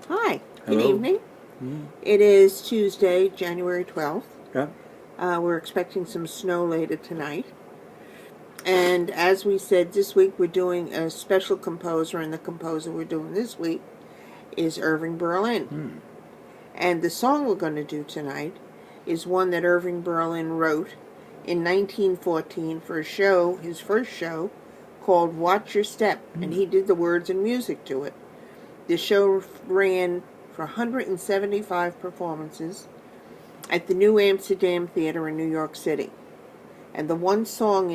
Hi, good Hello. evening. Mm, It is Tuesday, January 12th. yeah. We're expecting some snow later tonight. And as we said, this week we're doing a special composer, and the composer we're doing this week is Irving Berlin. Mm, And the song we're going to do tonight is one that Irving Berlin wrote in 1914 for a show, his first show, called Watch Your Step, and he did the words and music to it. The show ran for 175 performances at the New Amsterdam Theater in New York City. And the one song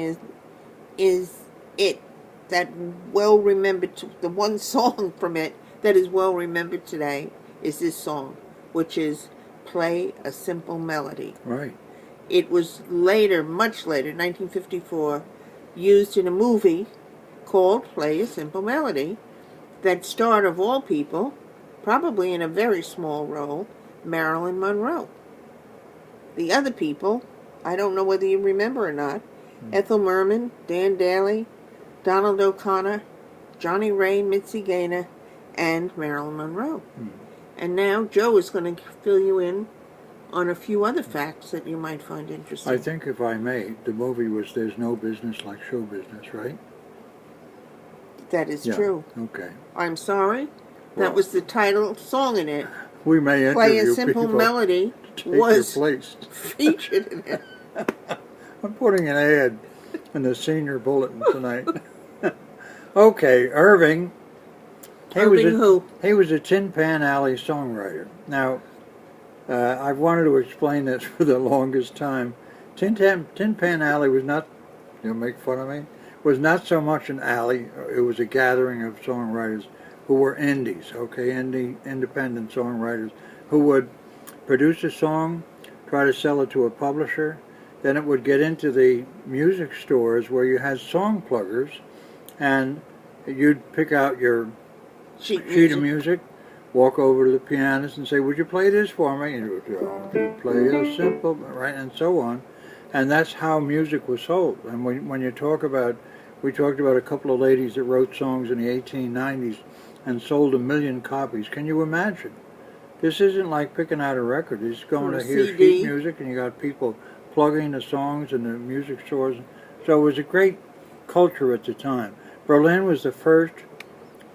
is it that well remembered. The one song from it that is well remembered today is this song, which is "Play a Simple Melody." right. It was later, much later, 1954, used in a movie called "Play a Simple Melody," that starred, of all people, probably in a very small role, Marilyn Monroe. The other people, I don't know whether you remember or not, Ethel Merman, Dan Daly, Donald O'Connor, Johnny Ray, Mitzi Gaynor, and Marilyn Monroe. Mm. And now Joe is going to fill you in on a few other facts that you might find interesting. I think, if I may, the movie was "There's No Business Like Show Business," right? That is Yeah. true. Okay. I'm sorry. Well, That was the title song in it. we may Play a interview Simple people Melody to take was your place. featured in it. I'm putting an ad in the senior bulletin tonight. Okay, Irving. Irving who? He was a Tin Pan Alley songwriter. Now, I've wanted to explain this for the longest time. Tin Pan Alley was not, you'll make fun of me, was not so much an alley. It was a gathering of songwriters who were indies, okay, independent songwriters who would produce a song, try to sell it to a publisher, then it would get into the music stores where you had song pluggers, and you'd pick out your sheet of music, walk over to the pianist and say, "Would you play this for me?" And it would play a simple, right, and so on. And that's how music was sold. And when you talk about, we talked about a couple of ladies that wrote songs in the 1890s and sold 1 million copies. Can you imagine? This isn't like picking out a record. It's going to hear CD. sheet music, and you got people plugging the songs in the music stores. So it was a great culture at the time. Berlin was the first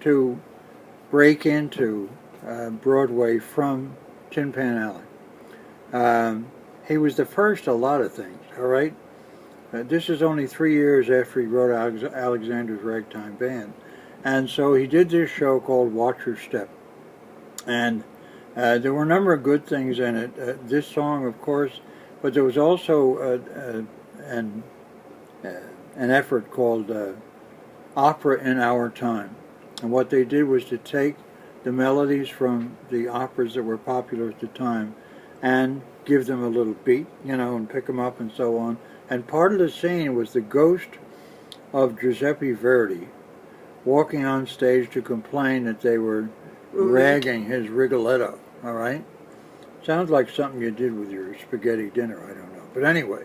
to break into Broadway from Tin Pan Alley. He was the first to a lot of things, all right? This is only 3 years after he wrote Alexander's Ragtime Band. And so he did this show called Watch Your Step. And there were a number of good things in it. This song, of course, but there was also an effort called Opera in Our Time. And what they did was to take the melodies from the operas that were popular at the time and give them a little beat, and pick them up and so on. And part of the scene was the ghost of Giuseppe Verdi walking on stage to complain that they were ragging his Rigoletto, all right? Sounds like something you did with your spaghetti dinner, I don't know. But anyway,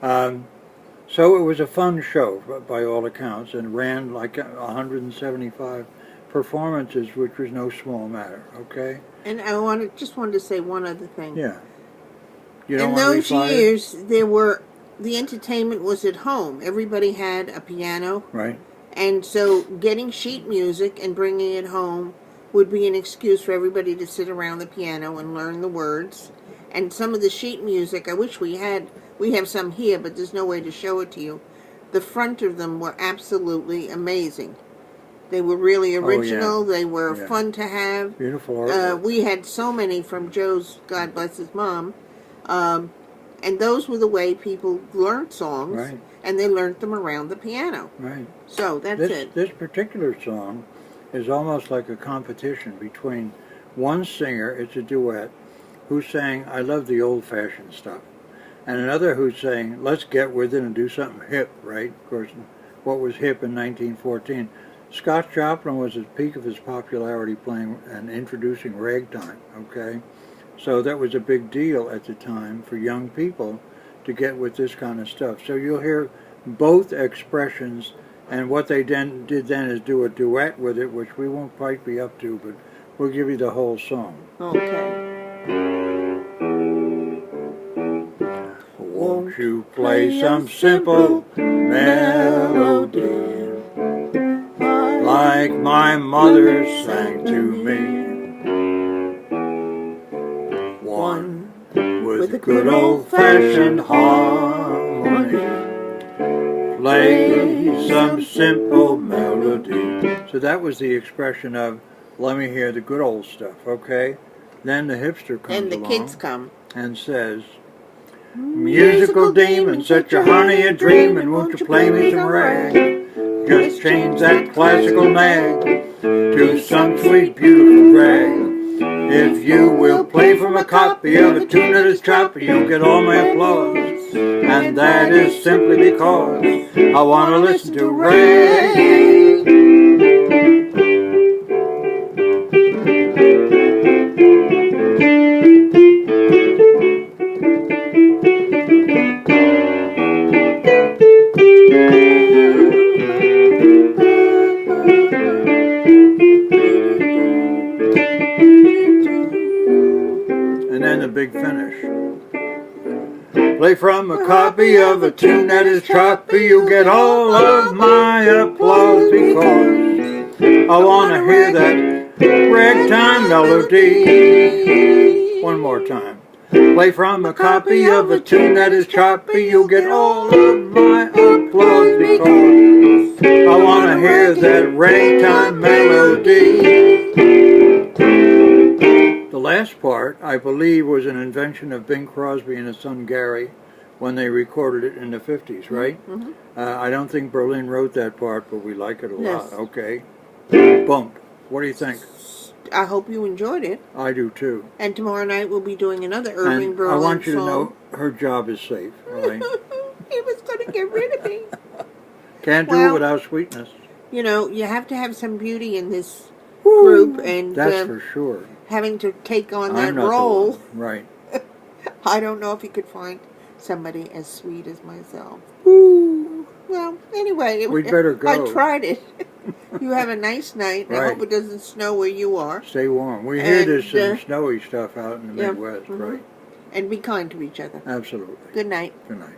so it was a fun show by all accounts, and ran like 175 performances, which was no small matter, okay? And I just wanted to say one other thing. Yeah. You don't In want to be those fired? years, the entertainment was at home. Everybody had a piano. Right. And so getting sheet music and bringing it home would be an excuse for everybody to sit around the piano and learn the words. And some of the sheet music, I wish we have some here, but there's no way to show it to you. The front of them were absolutely amazing. They were really original. Oh, yeah. They were Yeah. fun to have. Beautiful artwork. We had so many from Joe's, God bless his mom. And those were the way people learned songs. Right. And they learned them around the piano. Right. So that's it. This particular song is almost like a competition between one singer, it's a duet, who's saying, "I love the old-fashioned stuff," and another who's saying, "Let's get with it and do something hip," right? Of course, what was hip in 1914? Scott Joplin was at the peak of his popularity playing and introducing ragtime, okay? So that was a big deal at the time for young people to get with this kind of stuff. So you'll hear both expressions, and what they did then is do a duet with it, which we won't quite be up to, but We'll give you the whole song. Okay. Won't you play some simple melody like my mother sang to me? One with a good old-fashioned harmony. Play some simple melody. So that was the expression of, let me hear the good old stuff, okay? Then the hipster comes And the along kids come. and says, musical demon, set your honey a dream, and won't you play me some rag? Just change that classical nag to some sweet, beautiful drag. If you will play from a copy of a tune that is choppy, you'll get all my applause. And that is simply because I want to listen to rag. And then the big finish. Play from a copy of a tune that is choppy, you get all of my applause because I want to hear that ragtime melody. One more time. Play from a copy of a tune that is choppy, you get all of my applause because I want to hear that ragtime melody. The last part, I believe, was an invention of Bing Crosby and his son Gary when they recorded it in the 50s, right? Mm-hmm. I don't think Berlin wrote that part, but we like it a Yes. lot. Okay. Bump. What do you think? I hope you enjoyed it. I do too. And tomorrow night we'll be doing another Irving And Berlin I want you to song. know her job is safe, all right? He was going to get rid of me. Can't do it Well, without sweetness. You know, you have to have some beauty in this group, and That's for sure. having to take on that I'm not the role, one. Right. I don't know if you could find somebody as sweet as myself. Ooh. Well, anyway, We'd better go. I tried it. You have a nice night. I Right. hope it doesn't snow where you are. Stay warm. We hear there's some And, snowy stuff out in the yeah, Midwest, mhm. right? And be kind to each other. Absolutely. Good night. Good night.